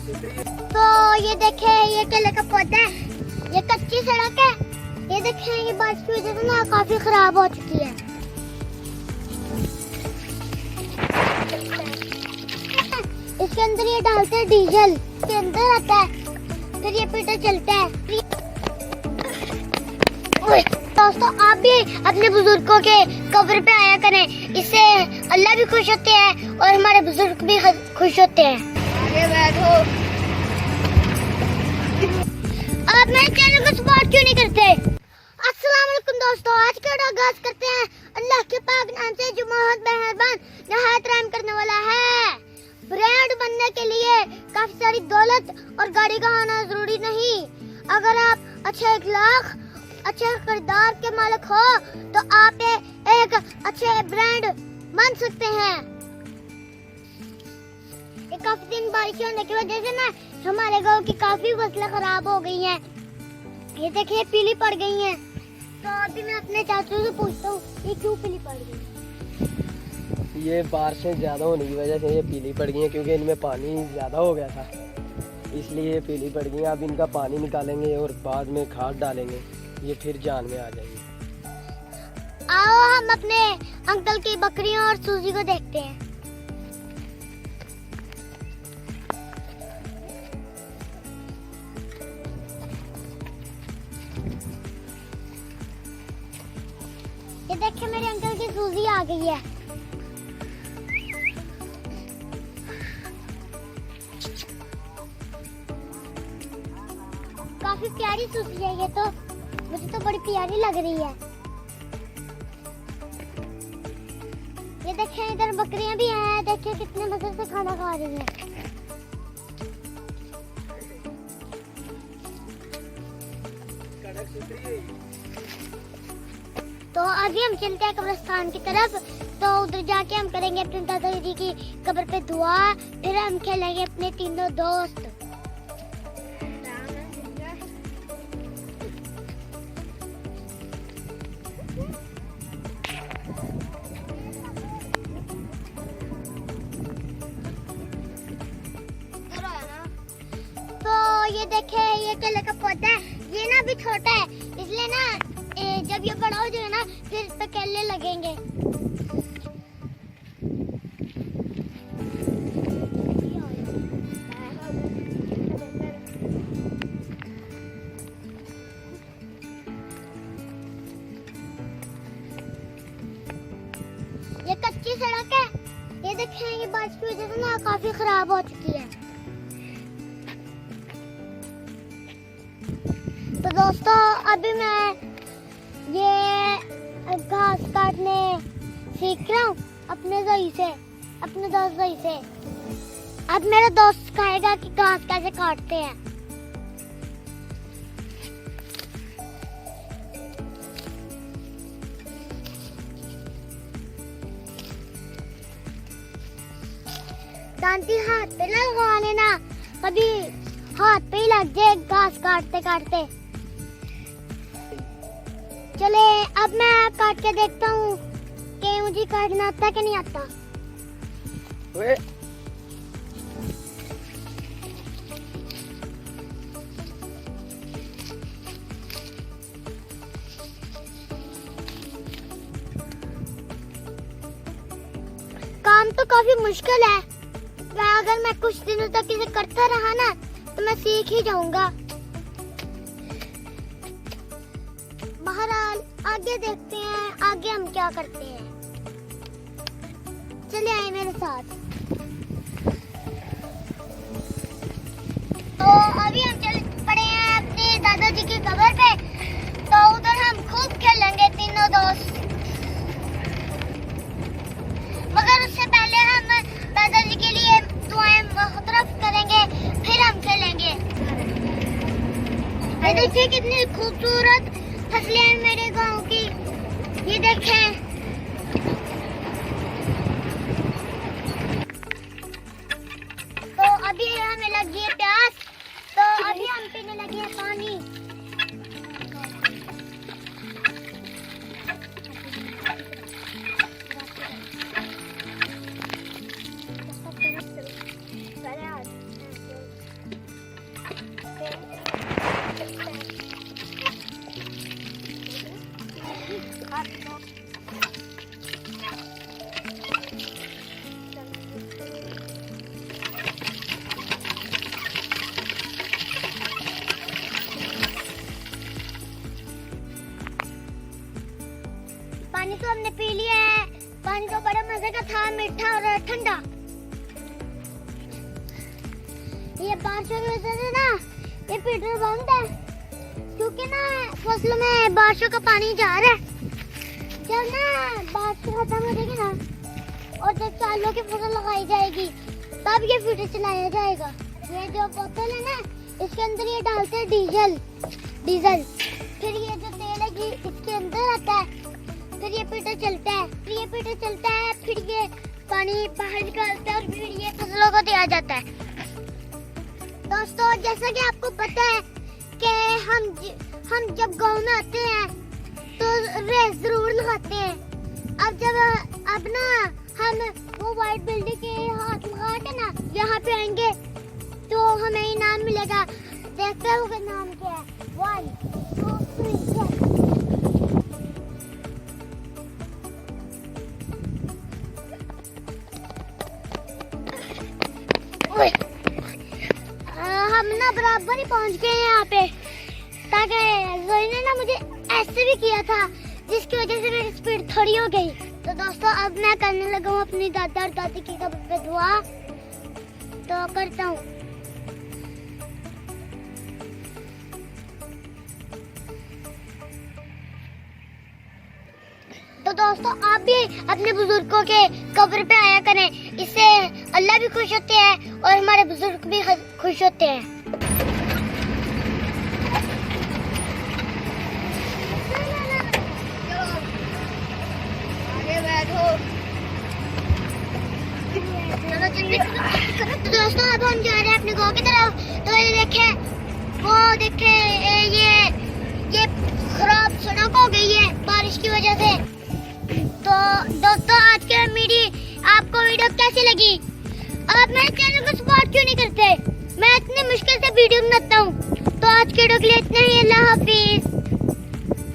तो ये देखे, ये केले का पौधा है, ये कच्ची सड़क है। ये देखे, ये बारिश की वजह से ना काफी खराब हो चुकी है। इसके अंदर ये डालते हैं डीजल, इसके अंदर आता है, फिर ये पीटर चलता है। दोस्तों, आप भी अपने बुजुर्गों के कब्र पे आया करें, इससे अल्लाह भी खुश होते हैं और हमारे बुजुर्ग भी खुश होते हैं। आगे बैठो। आप मेरे चैनल को सपोर्ट क्यों नहीं करते? अस्सलाम वालेकुम दोस्तों, आज का आगाज करते हैं अल्लाह के पाक नाम से जो बहुत मेहरबान नहायत रहम करने वाला है। ब्रांड बनने के लिए काफी सारी दौलत और गाड़ी का होना जरूरी नहीं। अगर आप अच्छे अखलाक, अच्छे किरदार के मालिक हो तो आप एक अच्छे ब्रांड बन सकते हैं। ये काफी दिन बारिश होने की वजह से ना हमारे गांव की काफी फसलें खराब हो गई हैं। ये देखिए, पीली पड़ गई हैं। तो अभी मैं अपने चाचू से पूछता हूँ, ये क्यों पीली पड़ गई? ये बारिशें ज़्यादा होने की वजह से ये पीली पड़ गई हैं, क्योंकि इनमें पानी ज़्यादा हो गया था, इसलिए ये पीली पड़ गई हैं। अब इनका पानी निकालेंगे और बाद में खाद डालेंगे, ये फिर जान में आ जाएगी। आओ हम अपने अंकल की बकरियों और सूजी को देखते हैं। ये देखिए, मेरे अंकल की सूजी आ गई है। काफी प्यारी सूजी है ये तो, मुझे तो बड़ी प्यारी लग रही है। ये देखिए, इधर बकरियां भी हैं, देखिए कितने मजे से खाना खा रही हैं। तो अभी हम चलते हैं कब्रिस्तान की तरफ। तो उधर जाके हम करेंगे अपने दादाजी की कब्र पे दुआ, फिर हम खेलेंगे अपने तीनों दोस्त। तो ये देखे, ये केले का पौधा है, ये ना अभी छोटा है, इसलिए ना जब ये बड़ा हो जाएगा ना फिर इस पे केले लगेंगे। ये कच्ची सड़क है, ये देखें, ये बारिश की वजह से ना काफी खराब हो चुकी है। तो दोस्तों, अभी मैं ये घास काटने सीख रहा हूँ अपने दोस्त से। अब मेरा दोस्त सिखाएगा कि घास कैसे काटते हैं। दांती हाथ पे लगा लेना, कभी हाथ पे ही लग जाए घास काटते काटते। चले, अब मैं काट के देखता हूँ कि मुझे काटना आता कि नहीं आता। काम तो काफी मुश्किल है, अगर मैं कुछ दिनों तक इसे करता रहा ना तो मैं सीख ही जाऊंगा। बहरहाल आगे देखते हैं, आगे हम क्या करते हैं। चलिए आए मेरे साथ। तो अभी हम चल पड़े हैं अपने दादाजी की कब्र पे। तो उधर हम खूब खेलेंगे तीनों दोस्त, मगर उससे पहले हम दादाजी के लिए दुआएं मुहतरफ करेंगे, फिर हम खेलेंगे। ये देखिए कितनी खूबसूरत फसलें हैं मेरे गांव की, ये देखें। तो अभी हमें लगी है प्यास, तो अभी हम पीने लगे हैं पानी। पानी तो बड़ा मजे का था, मीठा और ठंडा। ये बारिशों की वजह से ना ये फिल्टर बंद है, क्योंकि ना फसलों में बारिशों का पानी जा रहा है। जब ना बारिश खत्म हो जाएगी ना और जब चावलों की फसल लगाई जाएगी तब ये फिल्टर चलाया जाएगा। ये जो बोतल है ना इसके अंदर ये डालते हैं डीजल, फिर ये जो तेल है ये इसके अंदर आता है, फिर ये फिल्टर चलता है, फिर ये पानी बाहर निकालता है और फिर ये फसलों को दिया जाता है। दोस्तों जैसा कि आपको पता है कि हम जब गांव में आते हैं तो रेस जरूर लगाते हैं। अब ना हम वो व्हाइट बिल्डिंग के हाथ लगा के ना यहाँ पे आएंगे तो हमें इनाम मिलेगा। देखते हैं वो नाम क्या है। 1 2 3 हम ना बराबर ही पहुंच गए हैं यहाँ पे, ताकि जोई ने ना मुझे ऐसे भी किया था जिसकी वजह से मेरी स्पीड थोड़ी हो गई। तो दोस्तों अब मैं करने लगा हूँ अपनी दादा और दादी की कब्र पे दुआ, तो करता हूँ। तो दोस्तों आप भी अपने बुजुर्गों के कब्र पे आया करें, इससे अल्लाह भी खुश होते हैं और हमारे बुजुर्ग भी खुश होते हैं। आगे बैठो। चलो जल्दी करो। तो दोस्तों अब हम जा रहे हैं अपने गांव की तरफ। तो ये देखे ये खराब सड़क हो गई है बारिश की वजह से। तो दोस्तों आज के मेरी आपको वीडियो कैसी लगी? आप मेरे चैनल को सपोर्ट क्यों नहीं करते? मैं इतनी मुश्किल से वीडियो बनाता हूँ। तो आज के वीडियो के लिए इतना ही। अल्लाह हाफिज।